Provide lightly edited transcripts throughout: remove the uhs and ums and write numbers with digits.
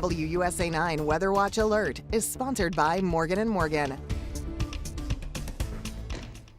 WUSA 9 Weather Watch Alert is sponsored by Morgan & Morgan.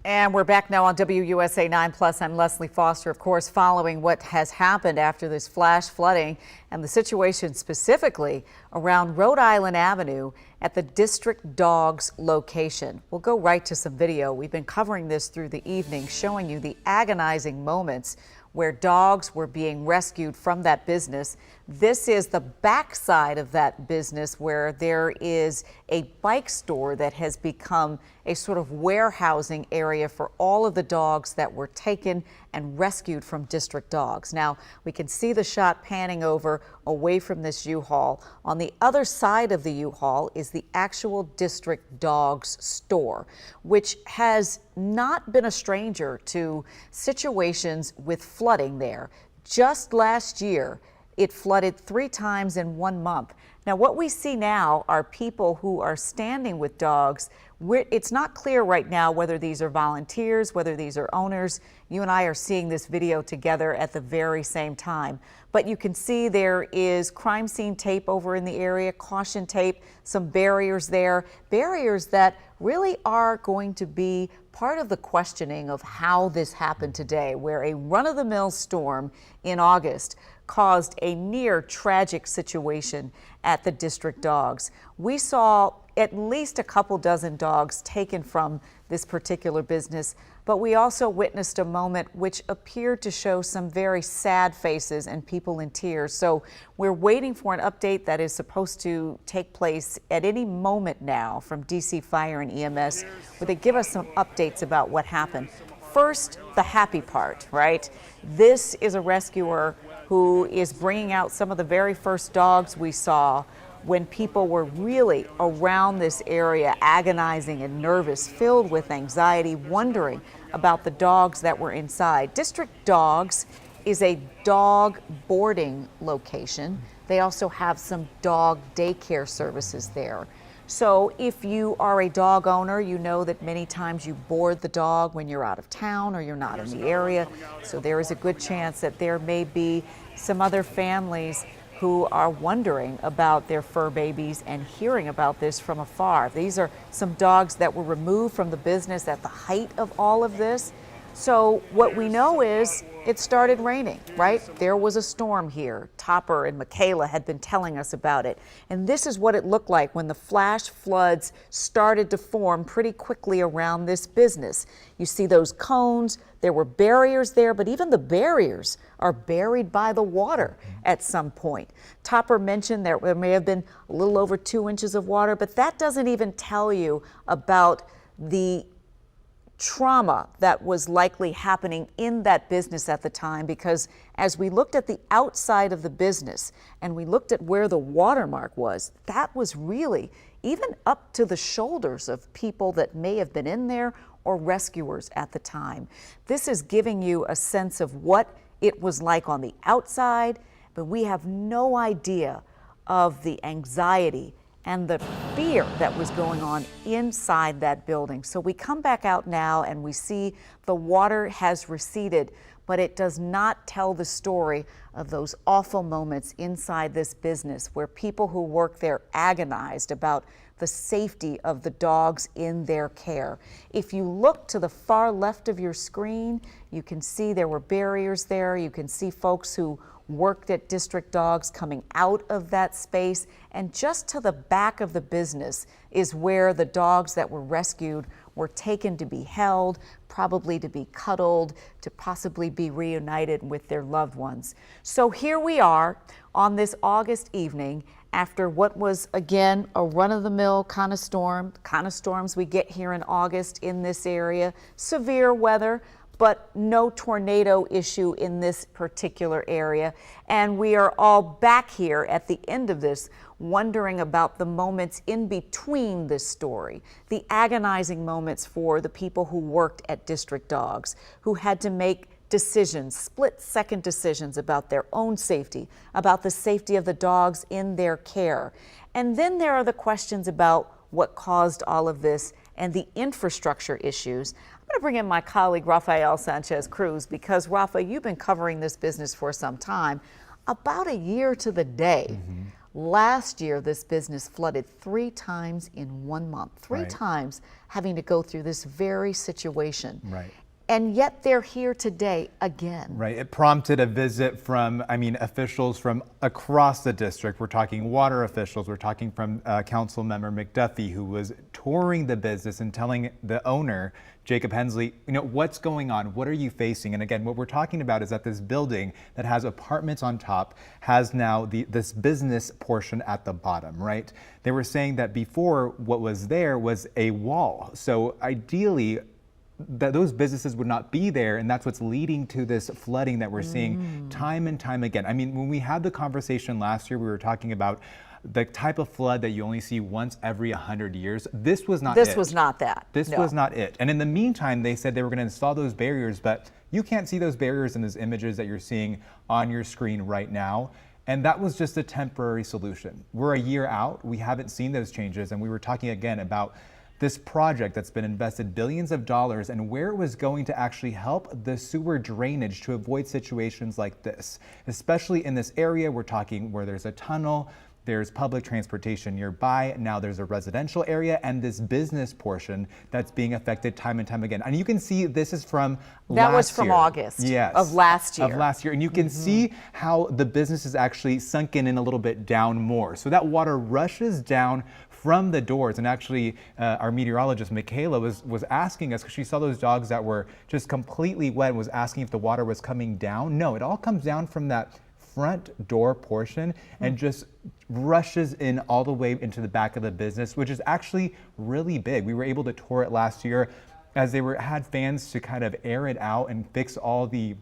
And we're back now on WUSA 9 Plus. I'm Leslie Foster, of course, following what has happened after this flash flooding and the situation specifically around Rhode Island Avenue at the District Dogs location. We'll go right to some video. We've been covering this through the evening, showing you the agonizing moments where dogs were being rescued from that business. This is the backside of that business where there is a bike store that has become a sort of warehousing area for all of the dogs that were taken and rescued from District Dogs. Now, we can see the shot panning over away from this U-Haul. On the other side of the U-Haul is the actual District Dogs store, which has not been a stranger to situations with flooding there. Just last year, it flooded 3 times in 1 month. Now, what we see now are people who are standing with dogs. It's not clear right now whether these are volunteers, whether these are owners. You and I are seeing this video together at the very same time. But you can see there is crime scene tape over in the area, caution tape, some barriers there, barriers that really are going to be part of the questioning of how this happened today, where a run-of-the-mill storm in August caused a near tragic situation at the District Dogs. We saw at least a couple dozen dogs taken from this particular business, but we also witnessed a moment which appeared to show some very sad faces and people in tears. So we're waiting for an update that is supposed to take place at any moment now from DC Fire and EMS, where they give us some updates about what happened. First, the happy part, right? This is a rescuer who is bringing out some of the very first dogs we saw when people were really around this area, agonizing and nervous, filled with anxiety, wondering about the dogs that were inside. District Dogs is a dog boarding location. They also have some dog daycare services there. So if you are a dog owner, you know that many times you board the dog when you're out of town or you're not in the area. So there is a good chance that there may be some other families who are wondering about their fur babies and hearing about this from afar. These are some dogs that were removed from the business at the height of all of this. So what we know is it started raining, right? There was a storm here. Topper and Michaela had been telling us about it. And this is what it looked like when the flash floods started to form pretty quickly around this business. You see those cones, there were barriers there, but even the barriers are buried by the water at some point. Topper mentioned there may have been a little over 2 inches of water, but that doesn't even tell you about the trauma that was likely happening in that business at the time, because as we looked at the outside of the business and we looked at where the watermark was, that was really even up to the shoulders of people that may have been in there or rescuers at the time. This is giving you a sense of what it was like on the outside, but we have no idea of the anxiety and the fear that was going on inside that building. So we come back out now and we see the water has receded, but it does not tell the story of those awful moments inside this business where people who work there agonized about the safety of the dogs in their care. If you look to the far left of your screen, you can see there were barriers there. You can see folks who worked at District Dogs coming out of that space, and just to the back of the business is where the dogs that were rescued were taken to be held, probably to be cuddled, to possibly be reunited with their loved ones. So here we are on this August evening after what was, again, a run-of-the-mill kind of storm, kind of storms we get here in August in this area, severe weather, but no tornado issue in this particular area. And we are all back here at the end of this wondering about the moments in between this story, the agonizing moments for the people who worked at District Dogs, who had to make decisions, split-second decisions about their own safety, about the safety of the dogs in their care. And then there are the questions about what caused all of this and the infrastructure issues. I'm going to bring in my colleague, Rafael Sanchez Cruz, because Rafa, you've been covering this business for some time, about a year to the day. Last year, this business flooded 3 times in 1 month, three Right. times having to go through this very situation. Right. And yet they're here today again. Right. It prompted a visit from, officials from across the district. We're talking water officials. We're talking from Council Member McDuffie, who was touring the business and telling the owner, Jacob Hensley, what's going on? What are you facing? And again, what we're talking about is that this building that has apartments on top has now this business portion at the bottom, right? They were saying that before what was there was a wall. So ideally, that those businesses would not be there, and that's what's leading to this flooding that we're seeing time and time again. When we had the conversation last year, we were talking about the type of flood that you only see once every 100 years. This was not This was not that. This was not it. And in the meantime, they said they were going to install those barriers, but you can't see those barriers in those images that you're seeing on your screen right now. And that was just a temporary solution. We're a year out. We haven't seen those changes. And we were talking again about this project that's been invested billions of dollars and where it was going to actually help the sewer drainage to avoid situations like this, especially in this area. We're talking where there's a tunnel, there's public transportation nearby, now there's a residential area, and this business portion that's being affected time and time again. And you can see this is from last year. That was from August of last year. And you can see how the business is actually sunken in a little bit down more. So that water rushes down from the doors. And actually, our meteorologist, Michaela, was asking us, because she saw those dogs that were just completely wet, and was asking if the water was coming down. No, it all comes down from that front door portion and just rushes in all the way into the back of the business, which is actually really big. We were able to tour it last year as they had fans to kind of air it out and fix all the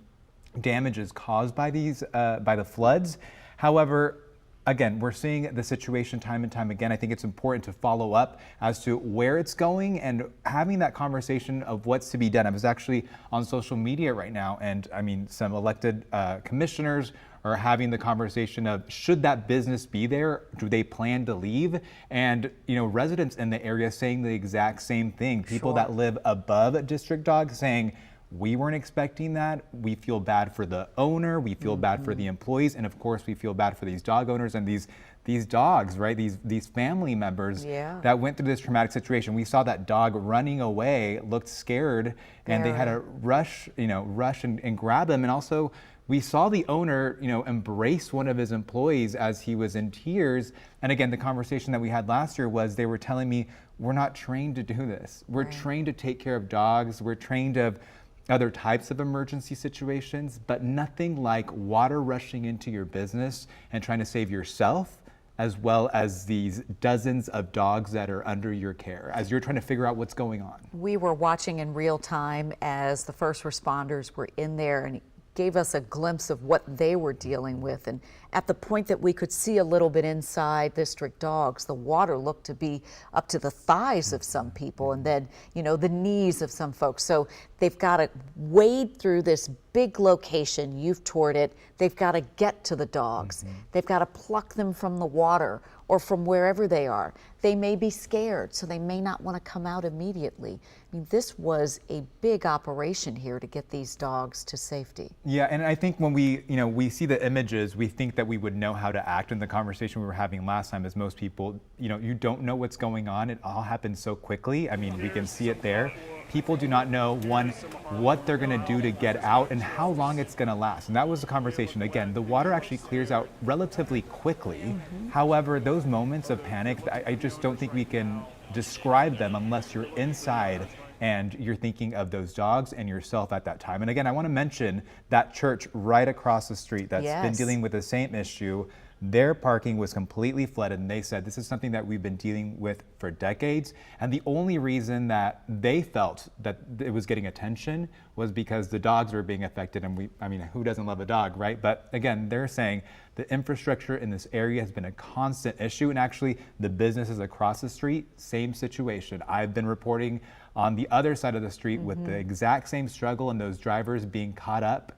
damages caused by by the floods. However, again, we're seeing the situation time and time again. I think it's important to follow up as to where it's going and having that conversation of what's to be done. I was actually on social media right now, and some elected commissioners are having the conversation of, should that business be there? Do they plan to leave? And residents in the area saying the exact same thing. People that live above District Dog saying, we weren't expecting that. We feel bad for the owner. We feel bad for the employees. And of course, we feel bad for these dog owners and these dogs, right? These family members that went through this traumatic situation. We saw that dog running away, looked scared, and they had to rush and grab him. And also, we saw the owner, embrace one of his employees as he was in tears. And again, the conversation that we had last year was they were telling me, we're not trained to do this. We're trained to take care of dogs. We're trained of other types of emergency situations, but nothing like water rushing into your business and trying to save yourself, as well as these dozens of dogs that are under your care as you're trying to figure out what's going on. We were watching in real time as the first responders were in there and gave us a glimpse of what they were dealing with. And at the point that we could see a little bit inside District Dogs, the water looked to be up to the thighs of some people and then, the knees of some folks. So they've got to wade through this big location. You've toured it. They've got to get to the dogs. They've got to pluck them from the water or from wherever they are. They may be scared, so they may not want to come out immediately. This was a big operation here to get these dogs to safety. Yeah, and I think when we see the images, we think that we would know how to act. In the conversation we were having last time, as most people, you don't know what's going on. It all happens so quickly. We can see it there. People do not know, one, what they're going to do to get out and how long it's going to last. And that was the conversation. Again, the water actually clears out relatively quickly. However, those moments of panic, I just don't think we can describe them unless you're inside and you're thinking of those dogs and yourself at that time. And again, I want to mention that church right across the street that's been dealing with the same issue. Their parking was completely flooded, and they said this is something that we've been dealing with for decades. And the only reason that they felt that it was getting attention was because the dogs were being affected. And who doesn't love a dog, right? But again, they're saying the infrastructure in this area has been a constant issue. And actually, the businesses across the street, same situation. I've been reporting on the other side of the street with the exact same struggle and those drivers being caught up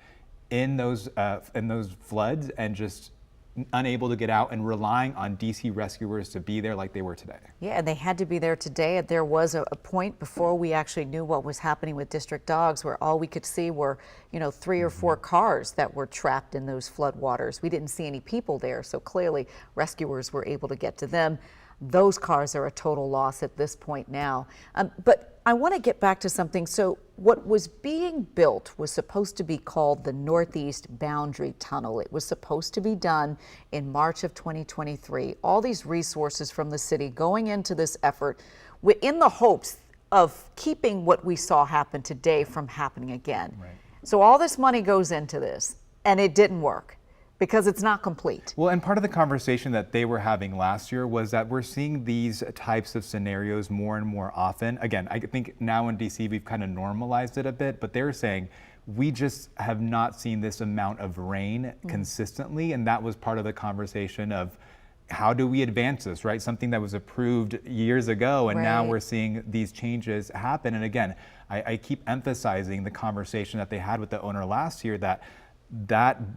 in those floods and just unable to get out and relying on DC rescuers to be there like they were today. Yeah, and they had to be there today. There was a point before we actually knew what was happening with district dogs where all we could see were, 3 or 4 cars that were trapped in those floodwaters. We didn't see any people there, so clearly rescuers were able to get to them. Those cars are a total loss at this point now. But I want to get back to something. So what was being built was supposed to be called the Northeast Boundary Tunnel. It was supposed to be done in March of 2023. All these resources from the city going into this effort in the hopes of keeping what we saw happen today from happening again. Right. So all this money goes into this, and it didn't work, because it's not complete. Well, and part of the conversation that they were having last year was that we're seeing these types of scenarios more and more often. Again, I think now in DC we've kind of normalized it a bit, but they're saying we just have not seen this amount of rain consistently, and that was part of the conversation of how do we advance this, right? Something that was approved years ago, and now we're seeing these changes happen. And again, I keep emphasizing the conversation that they had with the owner last year that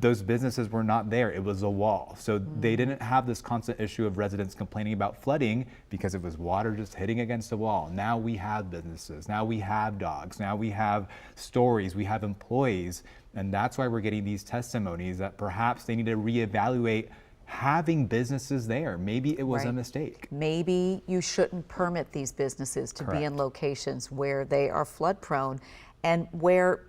those businesses were not there. It was a wall. So they didn't have this constant issue of residents complaining about flooding because it was water just hitting against the wall. Now we have businesses, now we have dogs, now we have stories, we have employees. And that's why we're getting these testimonies that perhaps they need to reevaluate having businesses there. Maybe it was a mistake. Maybe you shouldn't permit these businesses to be in locations where they are flood prone and where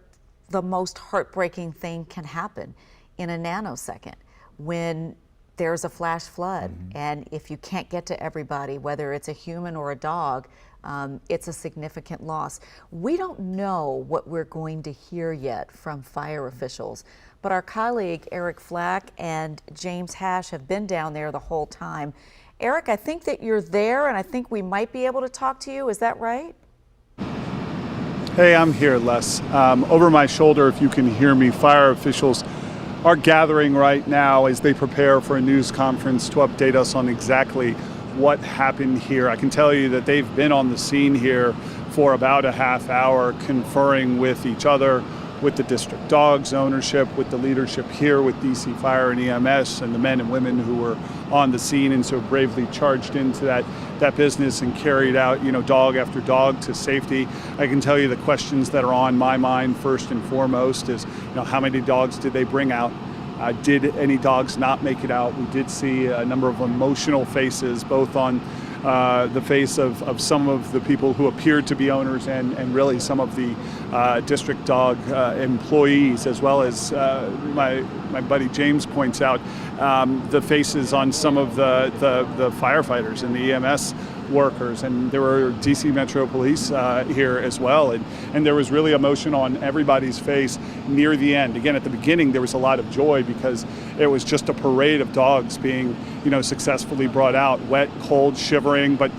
the most heartbreaking thing can happen in a nanosecond when there's a flash flood. And if you can't get to everybody, whether it's a human or a dog, it's a significant loss. We don't know what we're going to hear yet from fire officials, but our colleague Eric Flack and James Hash have been down there the whole time. Eric, I think that you're there, and I think we might be able to talk to you. Is that right? Hey, I'm here, Les. Over my shoulder, if you can hear me, fire officials are gathering right now as they prepare for a news conference to update us on exactly what happened here. I can tell you that they've been on the scene here for about a half hour, conferring with each other, with the district dogs ownership, with the leadership here with DC Fire and EMS, and the men and women who were on the scene and so bravely charged into that business and carried out, dog after dog to safety. I can tell you the questions that are on my mind first and foremost is, how many dogs did they bring out? Did any dogs not make it out? We did see a number of emotional faces, both on the face of some of the people who appeared to be owners and really some of the district dog employees, as well as my buddy James points out, the faces on some of the firefighters and the EMS workers, and there were DC Metro Police here as well, and there was really emotion on everybody's face near the end. Again, at the beginning there was a lot of joy because it was just a parade of dogs being successfully brought out, wet, cold, shivering, but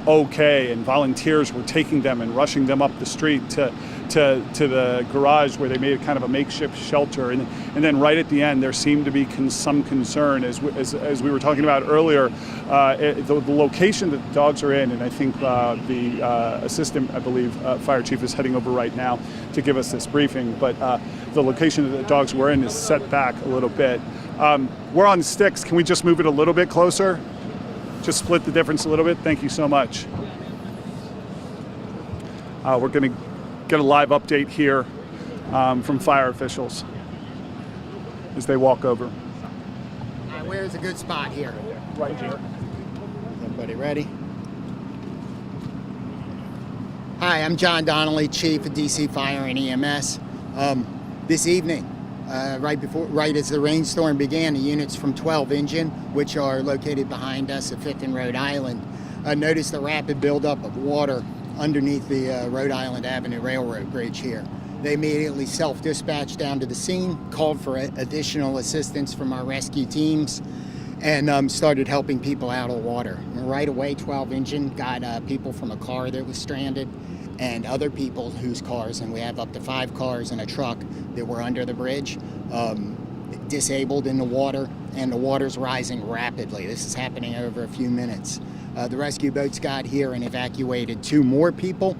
okay, and volunteers were taking them and rushing them up the street to the garage where they made kind of a makeshift shelter, and then right at the end there seemed to be some concern as we were talking about earlier, the location that the dogs are in, and I think the assistant, I believe, fire chief is heading over right now to give us this briefing, but the location that the dogs were in is set back a little bit. We're on sticks. Can we just move it a little bit closer? Just split the difference a little bit. Thank you so much. We're going to get a live update here from fire officials as they walk over. Where's a good spot here? Right here. Everybody ready? Hi, I'm John Donnelly, Chief of DC Fire and EMS. This evening, right as the rainstorm began, the units from 12 Engine, which are located behind us at 5th and Rhode Island, noticed the rapid buildup of water underneath the Rhode Island Avenue Railroad Bridge here. They immediately self-dispatched down to the scene, called for additional assistance from our rescue teams, and started helping people out of the water. And right away, 12 Engine got people from a car that was stranded and other people whose cars, and we have up to 5 cars and a truck that were under the bridge, disabled in the water, and the water's rising rapidly. This is happening over a few minutes. The rescue boats got here and evacuated 2 more people,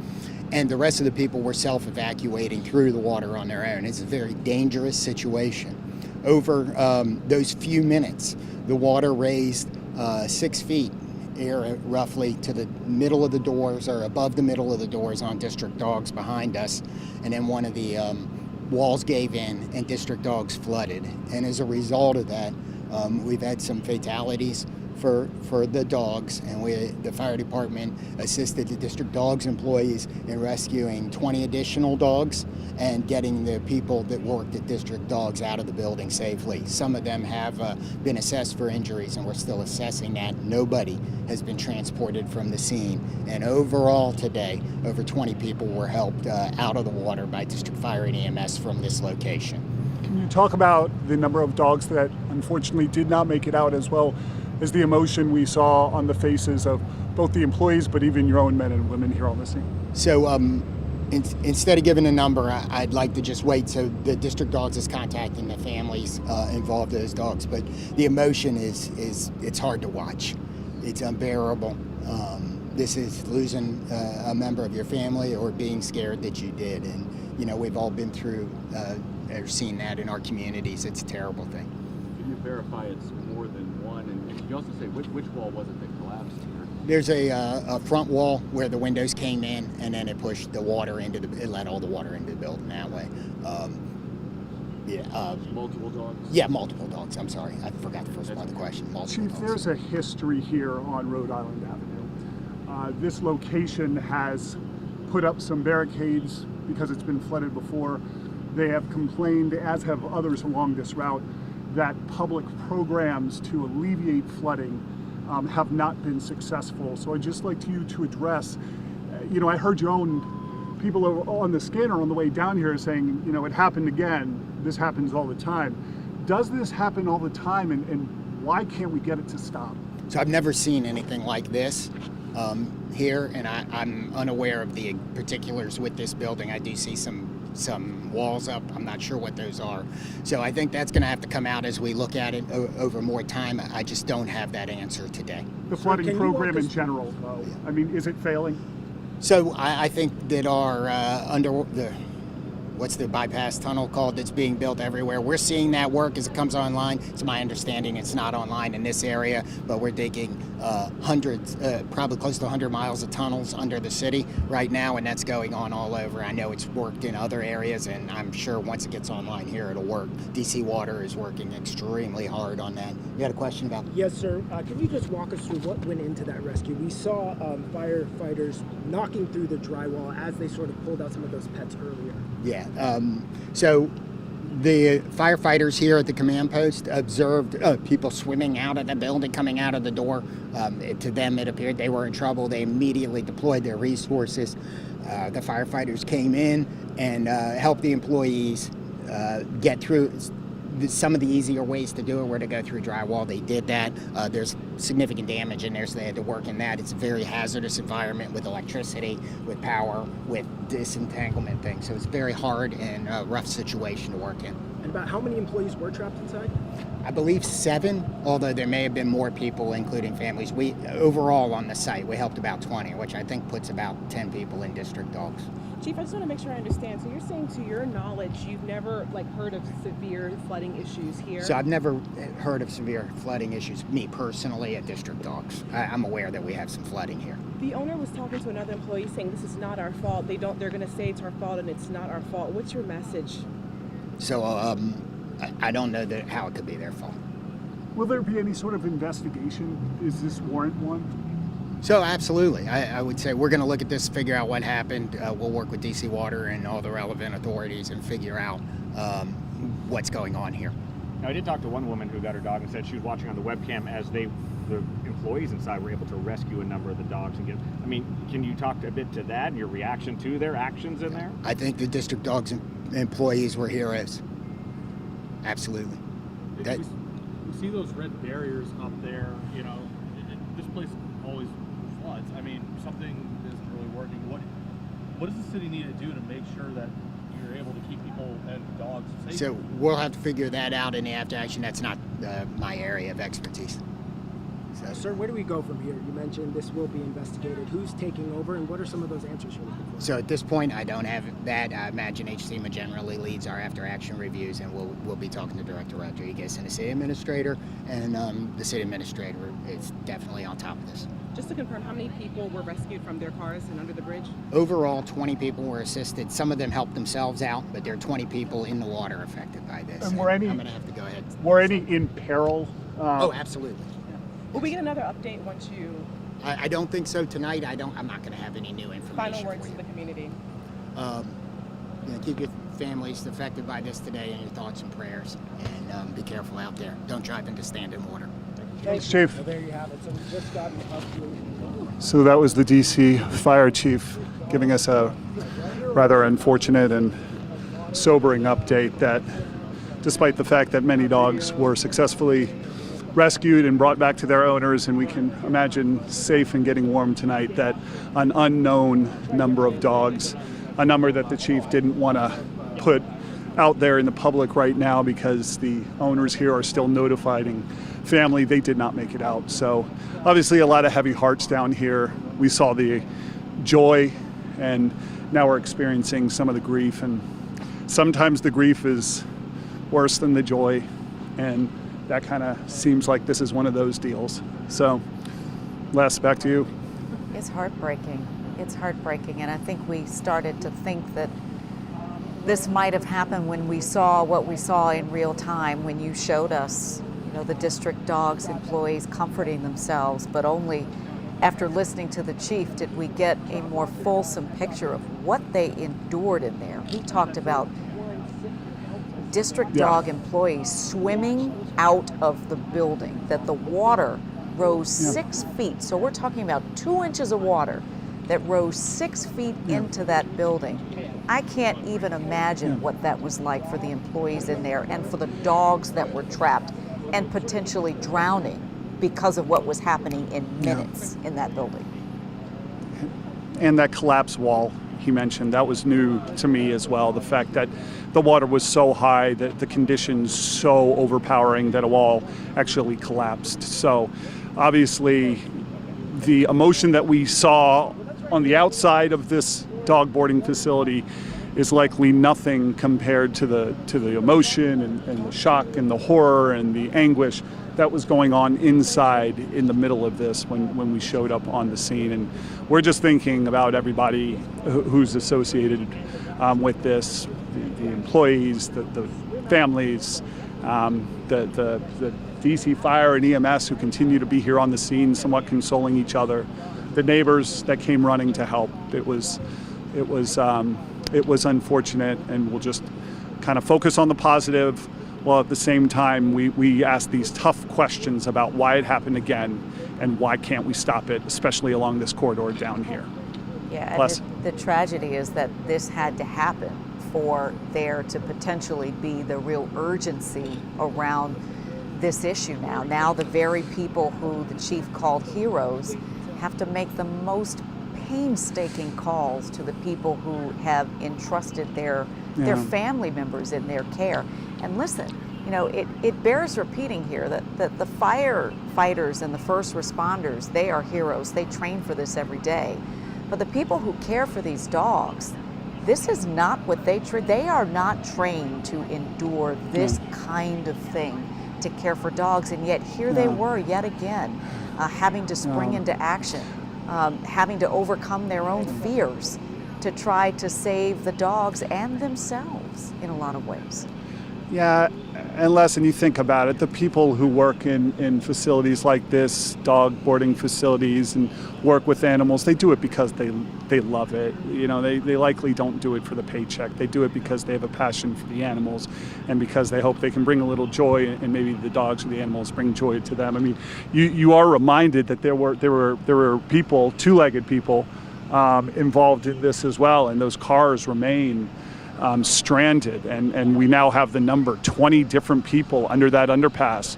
and the rest of the people were self-evacuating through the water on their own. It's a very dangerous situation. over those few minutes, the water raised 6 feet roughly to the middle of the doors, or above the middle of the doors on District Dogs behind us, and then one of the walls gave in and District Dogs flooded. And as a result of that, we've had some fatalities for the dogs, and the fire department assisted the District Dogs employees in rescuing 20 additional dogs and getting the people that worked at District Dogs out of the building safely. Some of them have been assessed for injuries, and we're still assessing that. Nobody has been transported from the scene. And overall today, over 20 people were helped out of the water by District Fire and EMS from this location. Can you talk about the number of dogs that unfortunately did not make it out, as well as the emotion we saw on the faces of both the employees, but even your own men and women here on the scene? So instead of giving a number, I'd like to just wait. So the District Dogs is contacting the families involved in those dogs, but the emotion it's hard to watch. It's unbearable. This is losing a member of your family or being scared that you did. And, we've all been through or seen that in our communities. It's a terrible thing. Can you verify it's more than one? And can you also say which wall was it that collapsed here? There's a front wall where the windows came in, and then it pushed the water it let all the water into the building that way. Multiple dogs? Yeah, multiple dogs. I'm sorry. I forgot the first part of the question. Multiple Chief, dogs. there's a history here on Rhode Island Avenue. This location has put up some barricades because it's been flooded before. They have complained, as have others along this route, that public programs to alleviate flooding have not been successful. So I'd just like you to address, I heard your own people on the scanner on the way down here saying, it happened again. This happens all the time. Does this happen all the time, and why can't we get it to stop? So I've never seen anything like this here, and I'm unaware of the particulars with this building. I do see some walls up. I'm not sure what those are. So I think that's going to have to come out as we look at it over more time. I just don't have that answer today. The flooding program in general, though, I mean, is it failing? So I think that our what's the bypass tunnel called that's being built everywhere, we're seeing that work as it comes online. It's my understanding it's not online in this area, but we're digging hundreds, probably close to 100 miles of tunnels under the city right now, and that's going on all over. I know it's worked in other areas, and I'm sure once it gets online here, it'll work. DC Water is working extremely hard on that. You had a question about? Yes, sir. Can you just walk us through what went into that rescue? We saw firefighters knocking through the drywall as they sort of pulled out some of those pets earlier. Yeah. So the firefighters here at the command post observed people swimming out of the building, coming out of the door. To them, it appeared they were in trouble. They immediately deployed their resources. The firefighters came in and helped the employees get through. Some of the easier ways to do it were to go through drywall. They did that. There's significant damage in there, so they had to work in that. It's a very hazardous environment with electricity, with power, with disentanglement things. So it's a very hard and rough situation to work in. And about how many employees were trapped inside? I believe 7, although there may have been more people, including families. We overall on the site, we helped about 20, which I think puts about 10 people in District Dogs. Chief, I just want to make sure I understand. So you're saying, to your knowledge, you've never heard of severe flooding issues here? So I've never heard of severe flooding issues, me personally, at District Dogs. I'm aware that we have some flooding here. The owner was talking to another employee saying this is not our fault. They're going to say it's our fault and it's not our fault. What's your message? So I don't know how it could be their fault. Will there be any sort of investigation? Is this warrant one? So absolutely. I would say we're going to look at this, figure out what happened. We'll work with DC Water and all the relevant authorities and figure out what's going on here. Now, I did talk to one woman who got her dog and said she was watching on the webcam as the employees inside were able to rescue a number of the dogs and can you talk a bit to that and your reaction to their actions in there? I think the District Dogs employees were heroes. Absolutely. You see those red barriers up there, this place always floods. I mean, something isn't really working. What does the city need to do to make sure that you're able to keep people and dogs safe? So we'll have to figure that out in the after action. That's not my area of expertise. Sir, where do we go from here? You mentioned this will be investigated. Who's taking over, and what are some of those answers you're looking for? So at this point, I don't have that. I imagine HCMA generally leads our after-action reviews, and we'll be talking to Director Rodriguez and the city administrator, and the city administrator is definitely on top of this. Just to confirm, how many people were rescued from their cars and under the bridge? Overall, 20 people were assisted. Some of them helped themselves out, but there are 20 people in the water affected by this. And were any? I'm going to have to go ahead. Were any in peril? Oh, absolutely. Will we get another update once you? I don't think so tonight. I'm not going to have any new information. Final words for to you. the community. Keep your families affected by this today in your thoughts and prayers, and be careful out there. Don't drive into standing water. Thanks, Chief. Well, there you have it. So we just got an update. So that was the DC Fire Chief giving us a rather unfortunate and sobering update that despite the fact that many dogs were successfully rescued and brought back to their owners, and we can imagine safe and getting warm tonight, that an unknown number of dogs, a number that the chief didn't want to put out there in the public right now because the owners here are still notifying family, they did not make it out. So obviously a lot of heavy hearts down here. We saw the joy, and now we're experiencing some of the grief, and sometimes the grief is worse than the joy, and that kind of seems like this is one of those deals. So Les, back to you. It's heartbreaking. It's heartbreaking, and I think we started to think that this might have happened when we saw what we saw in real time, when you showed us, the district dogs, employees comforting themselves, but only after listening to the chief did we get a more fulsome picture of what they endured in there. He talked about district dog employees swimming out of the building, that the water rose 6 feet. So we're talking about 2 inches of water that rose 6 feet into that building. I can't even imagine what that was like for the employees in there and for the dogs that were trapped and potentially drowning because of what was happening in minutes in that building. And that collapse wall he mentioned, that was new to me as well. The fact that the water was so high, that the conditions so overpowering that a wall actually collapsed. So obviously the emotion that we saw on the outside of this dog boarding facility is likely nothing compared to the emotion and the shock and the horror and the anguish that was going on inside in the middle of this when we showed up on the scene. And we're just thinking about everybody who's associated with this, the employees, the families, the DC Fire and EMS who continue to be here on the scene, somewhat consoling each other, the neighbors that came running to help. It was unfortunate, and we'll just kind of focus on the positive, while at the same time we ask these tough questions about why it happened again and why can't we stop it, especially along this corridor down here. Yeah, and the tragedy is that this had to happen for there to potentially be the real urgency around this issue now. Now the very people who the chief called heroes have to make the most painstaking calls to the people who have entrusted their family members in their care. And listen, it bears repeating here that the firefighters and the first responders, they are heroes. They train for this every day. But the people who care for these dogs, this is not what they are not trained to endure this kind of thing, to care for dogs. And yet here they were yet again, having to spring into action, having to overcome their own fears to try to save the dogs and themselves in a lot of ways. Yeah, and Les, and you think about it, the people who work in facilities like this, dog boarding facilities, and work with animals, they do it because they love it. They likely don't do it for the paycheck. They do it because they have a passion for the animals, and because they hope they can bring a little joy, and maybe the dogs or the animals bring joy to them. I mean, you are reminded that there were people, two-legged people, involved in this as well, and those cars remain stranded, and we now have the number 20 different people under that underpass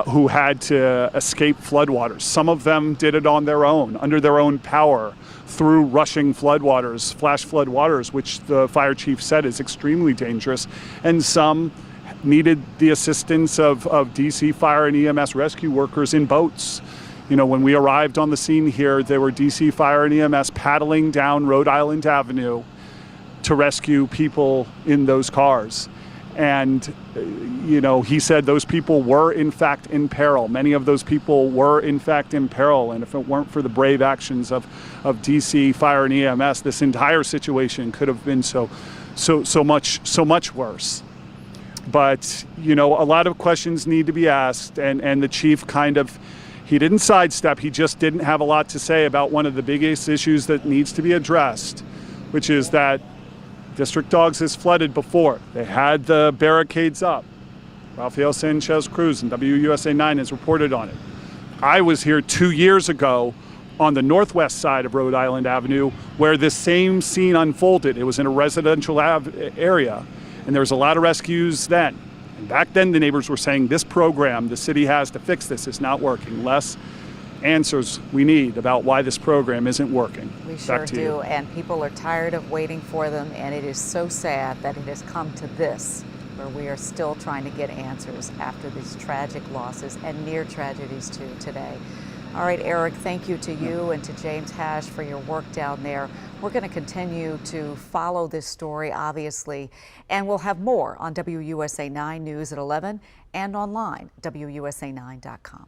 who had to escape floodwaters. Some of them did it on their own, under their own power, through rushing floodwaters, flash floodwaters, which the fire chief said is extremely dangerous, and some needed the assistance of DC Fire and EMS rescue workers in boats. You know, when we arrived on the scene here, there were DC Fire and EMS paddling down Rhode Island Avenue to rescue people in those cars. And, you know, he said those people were in fact in peril. Many of those people were in fact in peril. And if it weren't for the brave actions of DC Fire and EMS, this entire situation could have been so much worse. But, you know, a lot of questions need to be asked, and the chief he didn't sidestep, he just didn't have a lot to say about one of the biggest issues that needs to be addressed, which is that District Dogs has flooded before. They had the barricades up. Rafael Sanchez, Cruz, and WUSA 9 has reported on it. I was here 2 years ago on the northwest side of Rhode Island Avenue where this same scene unfolded. It was in a residential area, and there was a lot of rescues then. And back then the neighbors were saying this program the city has to fix this is not working. Less answers we need about why this program isn't working. We sure do, and people are tired of waiting for them, and it is so sad that it has come to this, where we are still trying to get answers after these tragic losses and near tragedies too today. All right, Eric, thank you to you and to James Hash for your work down there. We're going to continue to follow this story, obviously, and we'll have more on WUSA 9 News at 11 and online, WUSA9.com.